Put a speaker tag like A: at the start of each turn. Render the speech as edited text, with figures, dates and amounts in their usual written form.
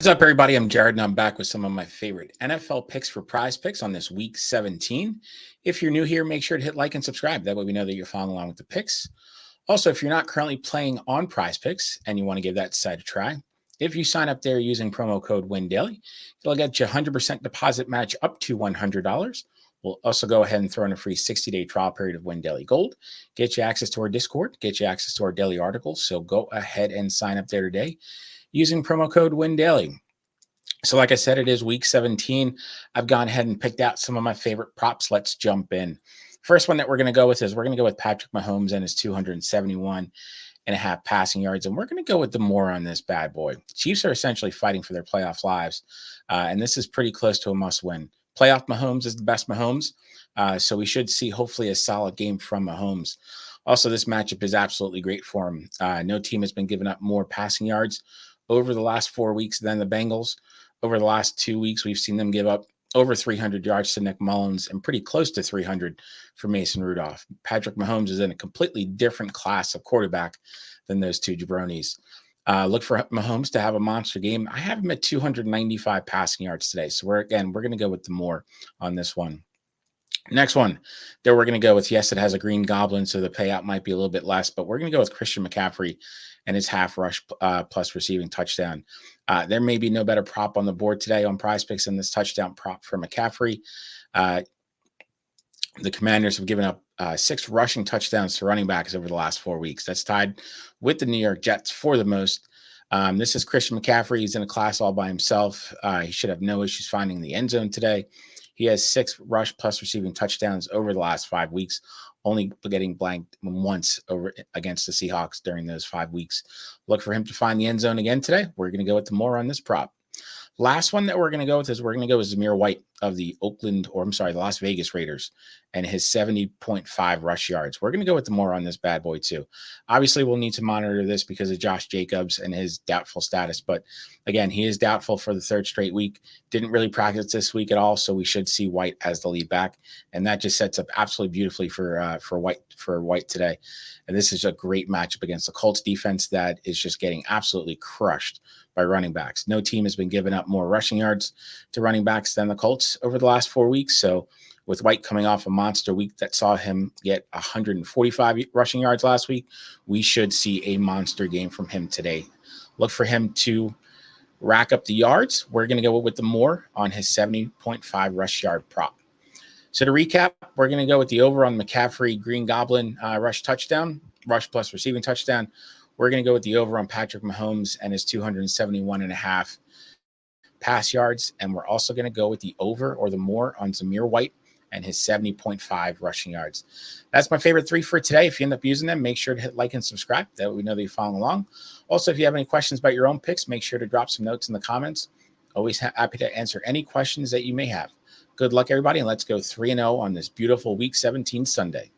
A: What's up, everybody? I'm Jared, and I'm back with some of my favorite NFL picks for Prize Picks on this week 17. If you're new here, make sure to hit like and subscribe. That way we know that you're following along with the picks. Also, if you're not currently playing on Prize Picks and you want to give that site a try, if you sign up there using promo code WINDAILY, it'll get you a 100% deposit match up to $100. We'll also go ahead and throw in a free 60-day trial period of Win Daily Gold, get you access to our Discord, get you access to our daily articles. So go ahead and sign up there today using promo code WINDAILY. So like I said, it is week 17. I've gone ahead and picked out some of my favorite props. Let's jump in. First one that we're going to go with is we're going to go with Patrick Mahomes and his 271.5 passing yards. And we're going to go with the more on this bad boy. Chiefs are essentially fighting for their playoff lives. And this is pretty close to a must win. Playoff Mahomes is the best Mahomes. So we should see hopefully a solid game from Mahomes. Also, this matchup is absolutely great for him. No team has been giving up more passing yards over the last 4 weeks than the Bengals. Over the last 2 weeks, we've seen them give up over 300 yards to Nick Mullins and pretty close to 300 for Mason Rudolph. Patrick Mahomes is in a completely different class of quarterback than those two jabronis. Look for Mahomes to have a monster game. I have him at 295 passing yards today. So we're going to go with the more on this one. Next one that we're going to go with, yes, it has a green goblin, so the payout might be a little bit less, but we're going to go with Christian McCaffrey and his half rush plus receiving touchdown. There may be no better prop on the board today on PrizePicks than this touchdown prop for McCaffrey. The Commanders have given up 6 rushing touchdowns to running backs over the last 4 weeks. That's tied with the New York Jets for the most. This is Christian McCaffrey. He's in a class all by himself. He should have no issues finding the end zone today. He has 6 rush plus receiving touchdowns over the last 5 weeks, only getting blanked once over against the Seahawks during those 5 weeks. Look for him to find the end zone again today. We're going to go with the more on this prop. Last one that we're going to go with is we're going to go with Zamir White of the the Las Vegas Raiders and his 70.5 rush yards. We're going to go with the more on this bad boy too. Obviously, we'll need to monitor this because of Josh Jacobs and his doubtful status. But again, he is doubtful for the 3rd straight week. Didn't really practice this week at all, so we should see White as the lead back, and that just sets up absolutely beautifully for White today. And this is a great matchup against the Colts defense that is just getting absolutely crushed by running backs. No team has been giving up more rushing yards to running backs than the Colts over the last 4 weeks. So with White coming off a monster week that saw him get 145 rushing yards last week, we should see a monster game from him today. Look for him to rack up the yards. We're going to go with the more on his 70.5 rush yard prop. So to recap, we're going to go with the over on McCaffrey Green Goblin rush plus receiving touchdown. We're going to go with the over on Patrick Mahomes and his 271.5 pass yards. And we're also going to go with the over or the more on Zamir White and his 70.5 rushing yards. That's my favorite 3 for today. If you end up using them, make sure to hit like and subscribe. That way we know that you're following along. Also, if you have any questions about your own picks, make sure to drop some notes in the comments. Always happy to answer any questions that you may have. Good luck, everybody, and let's go 3-0 on this beautiful Week 17 Sunday.